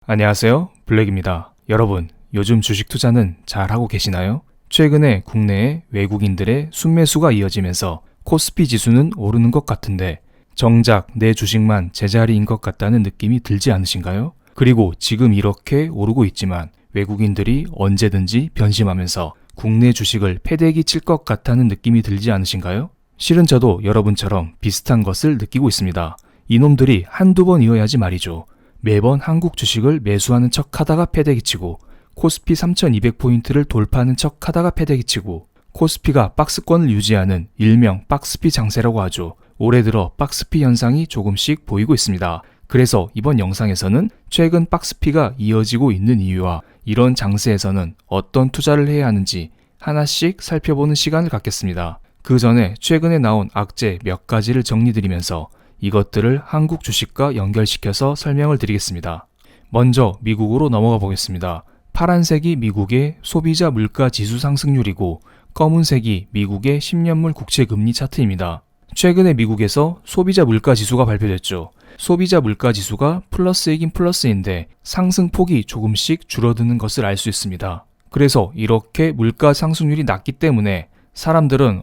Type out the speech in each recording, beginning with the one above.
안녕하세요, 블랙입니다. 여러분, 요즘 주식 투자는 잘 하고 계시나요? 최근에 국내에 외국인들의 순매수가 이어지면서 코스피 지수는 오르는 것 같은데 정작 내 주식만 제자리인 것 같다는 느낌이 들지 않으신가요? 그리고 지금 이렇게 오르고 있지만 외국인들이 언제든지 변심하면서 국내 주식을 패대기 칠 것 같다는 느낌이 들지 않으신가요? 실은 저도 여러분처럼 비슷한 것을 느끼고 있습니다. 이놈들이 한두 번 이어야지 말이죠. 매번 한국 주식을 매수하는 척 하다가 패대기치고 코스피 3200포인트를 돌파하는 척 하다가 패대기치고 코스피가 박스권을 유지하는 일명 박스피 장세라고 하죠. 올해 들어 박스피 현상이 조금씩 보이고 있습니다. 그래서 이번 영상에서는 최근 박스피가 이어지고 있는 이유와 이런 장세에서는 어떤 투자를 해야 하는지 하나씩 살펴보는 시간을 갖겠습니다. 그 전에 최근에 나온 악재 몇 가지를 정리드리면서 이것들을 한국 주식과 연결시켜서 설명을 드리겠습니다. 먼저 미국으로 넘어가 보겠습니다. 파란색이 미국의 소비자 물가 지수 상승률이고 검은색이 미국의 10년물 국채 금리 차트입니다. 최근에 미국에서 소비자 물가 지수가 발표됐죠. 소비자 물가 지수가 플러스이긴 플러스인데 상승폭이 조금씩 줄어드는 것을 알 수 있습니다. 그래서 이렇게 물가 상승률이 낮기 때문에 사람들은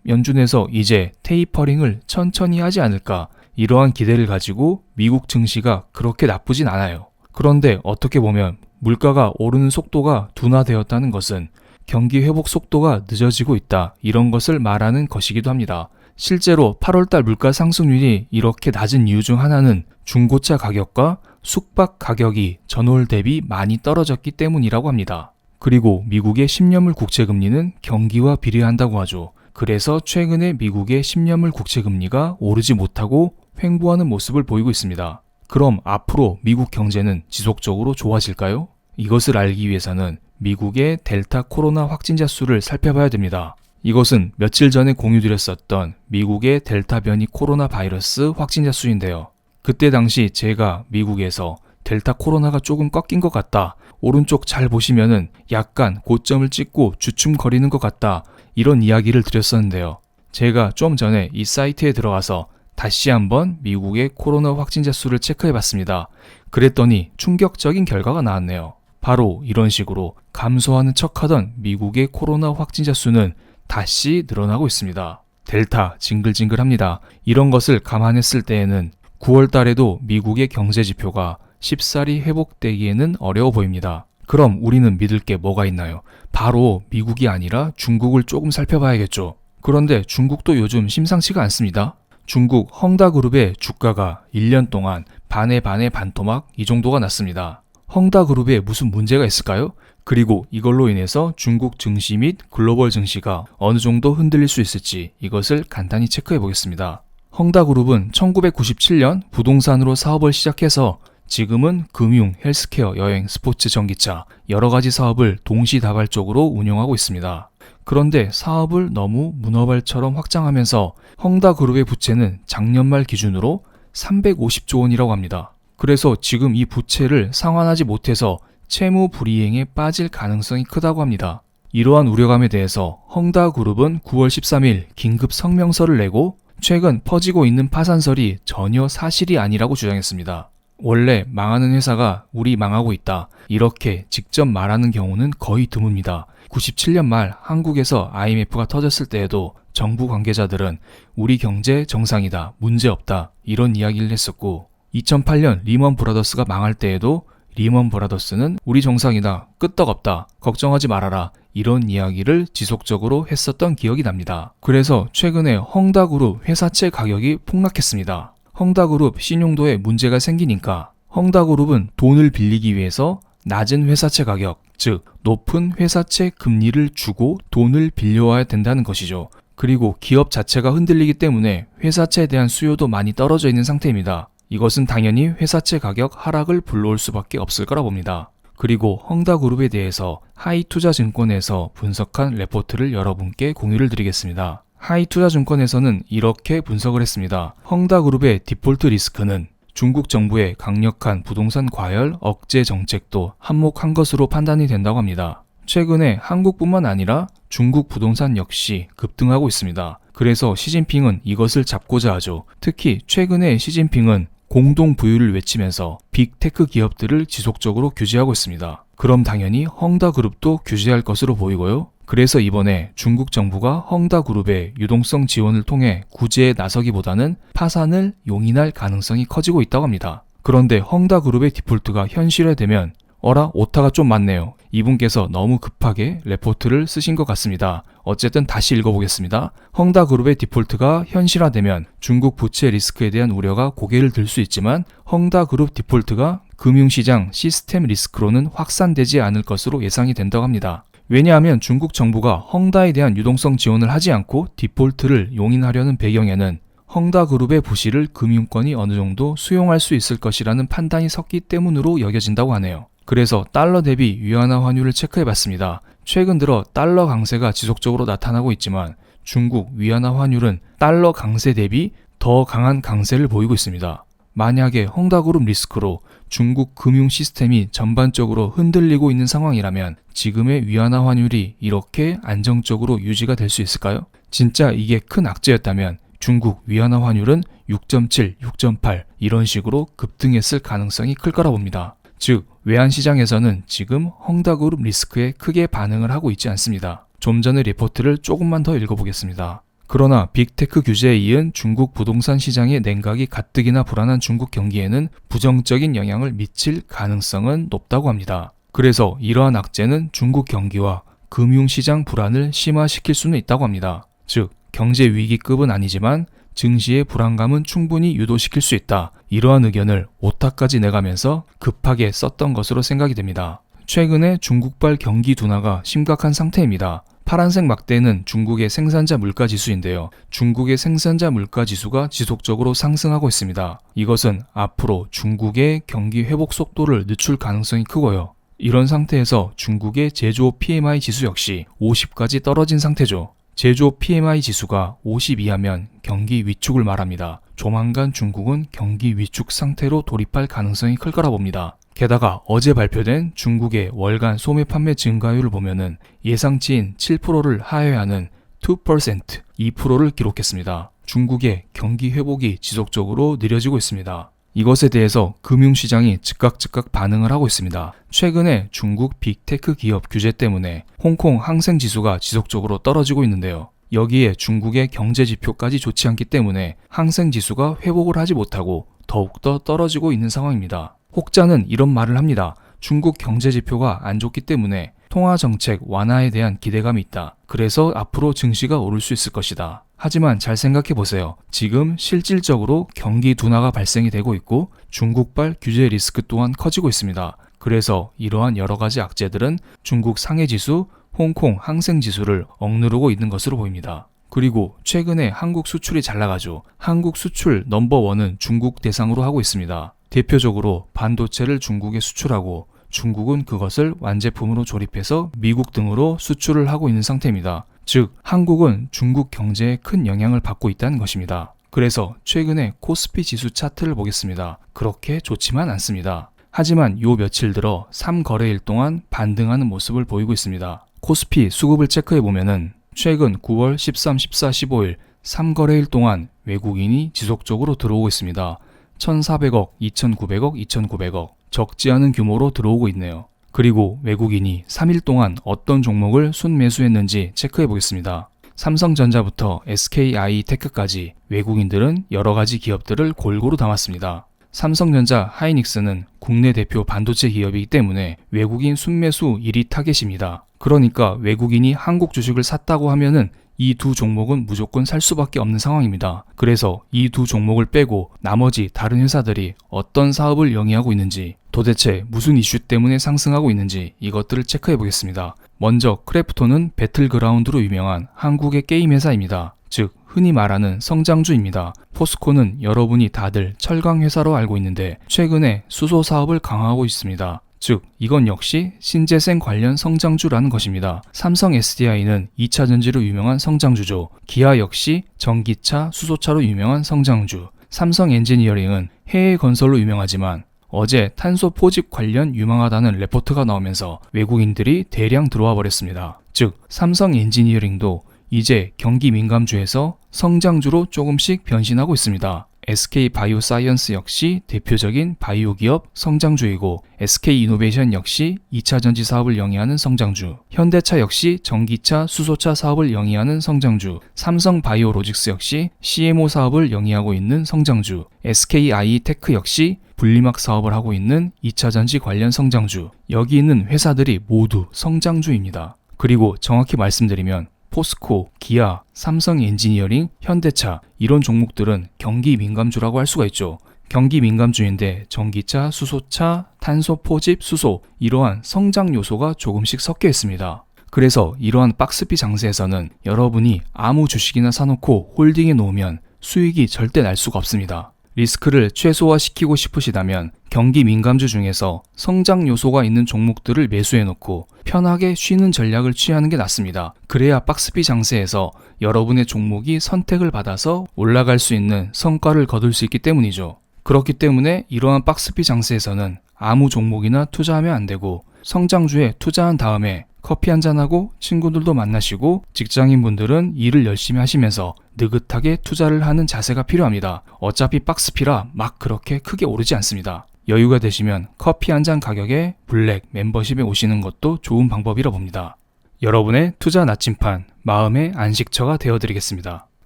연준에서 이제 테이퍼링을 천천히 하지 않을까 이러한 기대를 가지고 미국 증시가 그렇게 나쁘진 않아요. 그런데 어떻게 보면 물가가 오르는 속도가 둔화되었다는 것은 경기 회복 속도가 늦어지고 있다 이런 것을 말하는 것이기도 합니다. 실제로 8월달 물가 상승률이 이렇게 낮은 이유 중 하나는 중고차 가격과 숙박 가격이 전월 대비 많이 떨어졌기 때문이라고 합니다. 그리고 미국의 10년물 국채 금리는 경기와 비례한다고 하죠. 그래서 최근에 미국의 10년물 국채 금리가 오르지 못하고 횡보하는 모습을 보이고 있습니다. 그럼 앞으로 미국 경제는 지속적으로 좋아질까요? 이것을 알기 위해서는 미국의 델타 코로나 확진자 수를 살펴봐야 됩니다. 이것은 며칠 전에 공유드렸었던 미국의 델타 변이 코로나 바이러스 확진자 수인데요. 그때 당시 제가 미국에서 델타 코로나가 조금 꺾인 것 같다. 오른쪽 잘 보시면은 약간 고점을 찍고 주춤거리는 것 같다. 이런 이야기를 드렸었는데요. 제가 좀 전에 이 사이트에 들어가서 다시 한번 미국의 코로나 확진자 수를 체크해봤습니다. 그랬더니 충격적인 결과가 나왔네요. 바로 이런 식으로 감소하는 척하던 미국의 코로나 확진자 수는 다시 늘어나고 있습니다. 델타 징글징글합니다. 이런 것을 감안했을 때에는 9월 달에도 미국의 경제 지표가 쉽사리 회복되기에는 어려워 보입니다. 그럼 우리는 믿을 게 뭐가 있나요? 바로 미국이 아니라 중국을 조금 살펴봐야겠죠. 그런데 중국도 요즘 심상치가 않습니다. 중국 헝다그룹의 주가가 1년 동안 반에 반토막 이 정도가 났습니다. 헝다그룹에 무슨 문제가 있을까요? 그리고 이걸로 인해서 중국 증시 및 글로벌 증시가 어느 정도 흔들릴 수 있을지 이것을 간단히 체크해 보겠습니다. 헝다그룹은 1997년 부동산으로 사업을 시작해서 지금은 금융, 헬스케어, 여행, 스포츠, 전기차 여러 가지 사업을 동시다발적으로 운영하고 있습니다. 그런데 사업을 너무 문어발처럼 확장하면서 헝다그룹의 부채는 작년 말 기준으로 350조 원이라고 합니다. 그래서 지금 이 부채를 상환하지 못해서 채무 불이행에 빠질 가능성이 크다고 합니다. 이러한 우려감에 대해서 헝다그룹은 9월 13일 긴급 성명서를 내고 최근 퍼지고 있는 파산설이 전혀 사실이 아니라고 주장했습니다. 원래 망하는 회사가 우리 망하고 있다 이렇게 직접 말하는 경우는 거의 드뭅니다. 97년 말 한국에서 IMF가 터졌을 때에도 정부 관계자들은 우리 경제 정상이다, 문제없다 이런 이야기를 했었고 2008년 리먼 브라더스가 망할 때에도 리먼 브라더스는 우리 정상이다, 끄떡없다, 걱정하지 말아라 이런 이야기를 지속적으로 했었던 기억이 납니다. 그래서 최근에 헝다그룹 회사채 가격이 폭락했습니다. 헝다그룹 신용도에 문제가 생기니까 헝다그룹은 돈을 빌리기 위해서 낮은 회사채 가격, 즉 높은 회사채 금리를 주고 돈을 빌려와야 된다는 것이죠. 그리고 기업 자체가 흔들리기 때문에 회사채에 대한 수요도 많이 떨어져 있는 상태입니다. 이것은 당연히 회사채 가격 하락을 불러올 수밖에 없을 거라 봅니다. 그리고 헝다그룹에 대해서 하이투자증권에서 분석한 레포트를 여러분께 공유를 드리겠습니다. 하이투자증권에서는 이렇게 분석을 했습니다. 헝다그룹의 디폴트 리스크는 중국 정부의 강력한 부동산 과열 억제 정책도 한몫한 것으로 판단이 된다고 합니다. 최근에 한국뿐만 아니라 중국 부동산 역시 급등하고 있습니다. 그래서 시진핑은 이것을 잡고자 하죠. 특히 최근에 시진핑은 공동 부유를 외치면서 빅테크 기업들을 지속적으로 규제하고 있습니다. 그럼 당연히 헝다그룹도 규제할 것으로 보이고요. 그래서 이번에 중국 정부가 헝다그룹의 유동성 지원을 통해 구제에 나서기보다는 파산을 용인할 가능성이 커지고 있다고 합니다. 그런데 헝다그룹의 디폴트가 현실화되면 어라? 오타가 좀 많네요. 이분께서 너무 급하게 레포트를 쓰신 것 같습니다. 어쨌든 다시 읽어보겠습니다. 헝다그룹의 디폴트가 현실화되면 중국 부채 리스크에 대한 우려가 고개를 들 수 있지만 헝다그룹 디폴트가 금융시장 시스템 리스크로는 확산되지 않을 것으로 예상이 된다고 합니다. 왜냐하면 중국 정부가 헝다에 대한 유동성 지원을 하지 않고 디폴트를 용인하려는 배경에는 헝다그룹의 부실을 금융권이 어느 정도 수용할 수 있을 것이라는 판단이 섰기 때문으로 여겨진다고 하네요. 그래서 달러 대비 위안화 환율을 체크해봤습니다. 최근 들어 달러 강세가 지속적으로 나타나고 있지만 중국 위안화 환율은 달러 강세 대비 더 강한 강세를 보이고 있습니다. 만약에 헝다그룹 리스크로 중국 금융 시스템이 전반적으로 흔들리고 있는 상황이라면 지금의 위안화 환율이 이렇게 안정적으로 유지가 될 수 있을까요? 진짜 이게 큰 악재였다면 중국 위안화 환율은 6.7, 6.8 이런 식으로 급등했을 가능성이 클 거라 봅니다. 즉, 외환시장에서는 지금 헝다그룹 리스크에 크게 반응을 하고 있지 않습니다. 좀 전의 리포트를 조금만 더 읽어보겠습니다. 그러나 빅테크 규제에 이은 중국 부동산 시장의 냉각이 가뜩이나 불안한 중국 경기에는 부정적인 영향을 미칠 가능성은 높다고 합니다. 그래서 이러한 악재는 중국 경기와 금융시장 불안을 심화시킬 수는 있다고 합니다. 즉, 경제 위기급은 아니지만 증시의 불안감은 충분히 유도시킬 수 있다. 이러한 의견을 오타까지 내가면서 급하게 썼던 것으로 생각이 됩니다. 최근에 중국발 경기 둔화가 심각한 상태입니다. 파란색 막대는 중국의 생산자 물가지수인데요. 중국의 생산자 물가지수가 지속적으로 상승하고 있습니다. 이것은 앞으로 중국의 경기 회복 속도를 늦출 가능성이 크고요. 이런 상태에서 중국의 제조업 PMI 지수 역시 50까지 떨어진 상태죠. 제조업 PMI 지수가 50 이하면 경기 위축을 말합니다. 조만간 중국은 경기 위축 상태로 돌입할 가능성이 클 거라 봅니다. 게다가 어제 발표된 중국의 월간 소매 판매 증가율을 보면은 예상치인 7%를 하회하는 2%, 2%를 기록했습니다. 중국의 경기 회복이 지속적으로 느려지고 있습니다. 이것에 대해서 금융시장이 즉각 반응을 하고 있습니다. 최근에 중국 빅테크 기업 규제 때문에 홍콩 항생지수가 지속적으로 떨어지고 있는데요. 여기에 중국의 경제지표까지 좋지 않기 때문에 항생지수가 회복을 하지 못하고 더욱더 떨어지고 있는 상황입니다. 혹자는 이런 말을 합니다. 중국 경제지표가 안 좋기 때문에 통화정책 완화에 대한 기대감이 있다. 그래서 앞으로 증시가 오를 수 있을 것이다. 하지만 잘 생각해보세요. 지금 실질적으로 경기 둔화가 발생이 되고 있고 중국발 규제 리스크 또한 커지고 있습니다. 그래서 이러한 여러 가지 악재들은 중국 상해지수, 홍콩 항생지수를 억누르고 있는 것으로 보입니다. 그리고 최근에 한국 수출이 잘 나가죠. 한국 수출 넘버원은 중국 대상으로 하고 있습니다. 대표적으로 반도체를 중국에 수출하고 중국은 그것을 완제품으로 조립해서 미국 등으로 수출을 하고 있는 상태입니다. 즉, 한국은 중국 경제에 큰 영향을 받고 있다는 것입니다. 그래서 최근에 코스피 지수 차트를 보겠습니다. 그렇게 좋지만 않습니다. 하지만 요 며칠 들어 3거래일 동안 반등하는 모습을 보이고 있습니다. 코스피 수급을 체크해보면은 최근 9월 13, 14, 15일 3거래일 동안 외국인이 지속적으로 들어오고 있습니다. 1,400억, 2,900억, 2,900억 적지 않은 규모로 들어오고 있네요. 그리고 외국인이 3일 동안 어떤 종목을 순매수했는지 체크해 보겠습니다. 삼성전자부터 SKI테크까지 외국인들은 여러 가지 기업들을 골고루 담았습니다. 삼성전자, 하이닉스는 국내 대표 반도체 기업이기 때문에 외국인 순매수 1위 타겟입니다. 그러니까 외국인이 한국 주식을 샀다고 하면은 이 두 종목은 무조건 살 수밖에 없는 상황입니다. 그래서 이 두 종목을 빼고 나머지 다른 회사들이 어떤 사업을 영위하고 있는지, 도대체 무슨 이슈 때문에 상승하고 있는지 이것들을 체크해 보겠습니다. 먼저 크래프톤은 배틀그라운드로 유명한 한국의 게임 회사입니다. 즉 흔히 말하는 성장주입니다. 포스코는 여러분이 다들 철강 회사로 알고 있는데 최근에 수소 사업을 강화하고 있습니다. 즉 이건 역시 신재생 관련 성장주라는 것입니다. 삼성 SDI는 2차 전지로 유명한 성장주죠. 기아 역시 전기차, 수소차로 유명한 성장주. 삼성 엔지니어링은 해외 건설로 유명하지만 어제 탄소 포집 관련 유망하다는 레포트가 나오면서 외국인들이 대량 들어와 버렸습니다. 즉 삼성 엔지니어링도 이제 경기 민감주에서 성장주로 조금씩 변신하고 있습니다. SK바이오사이언스 역시 대표적인 바이오 기업 성장주이고 SK이노베이션 역시 2차전지 사업을 영위하는 성장주, 현대차 역시 전기차, 수소차 사업을 영위하는 성장주, 삼성바이오로직스 역시 CMO 사업을 영위하고 있는 성장주, SKI테크 역시 분리막 사업을 하고 있는 2차전지 관련 성장주, 여기 있는 회사들이 모두 성장주입니다. 그리고 정확히 말씀드리면 포스코, 기아, 삼성 엔지니어링, 현대차 이런 종목들은 경기 민감주라고 할 수가 있죠. 경기 민감주인데 전기차, 수소차, 탄소 포집, 수소 이러한 성장 요소가 조금씩 섞여 있습니다. 그래서 이러한 박스비 장세에서는 여러분이 아무 주식이나 사놓고 홀딩해 놓으면 수익이 절대 날 수가 없습니다. 리스크를 최소화시키고 싶으시다면 경기 민감주 중에서 성장 요소가 있는 종목들을 매수해 놓고 편하게 쉬는 전략을 취하는 게 낫습니다. 그래야 박스비 장세에서 여러분의 종목이 선택을 받아서 올라갈 수 있는 성과를 거둘 수 있기 때문이죠. 그렇기 때문에 이러한 박스비 장세에서는 아무 종목이나 투자하면 안 되고 성장주에 투자한 다음에 커피 한잔하고 친구들도 만나시고 직장인분들은 일을 열심히 하시면서 느긋하게 투자를 하는 자세가 필요합니다. 어차피 박스피라 막 그렇게 크게 오르지 않습니다. 여유가 되시면 커피 한잔 가격에 블랙 멤버십에 오시는 것도 좋은 방법이라 봅니다. 여러분의 투자 나침판, 마음의 안식처가 되어드리겠습니다.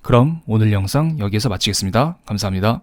그럼 오늘 영상 여기에서 마치겠습니다. 감사합니다.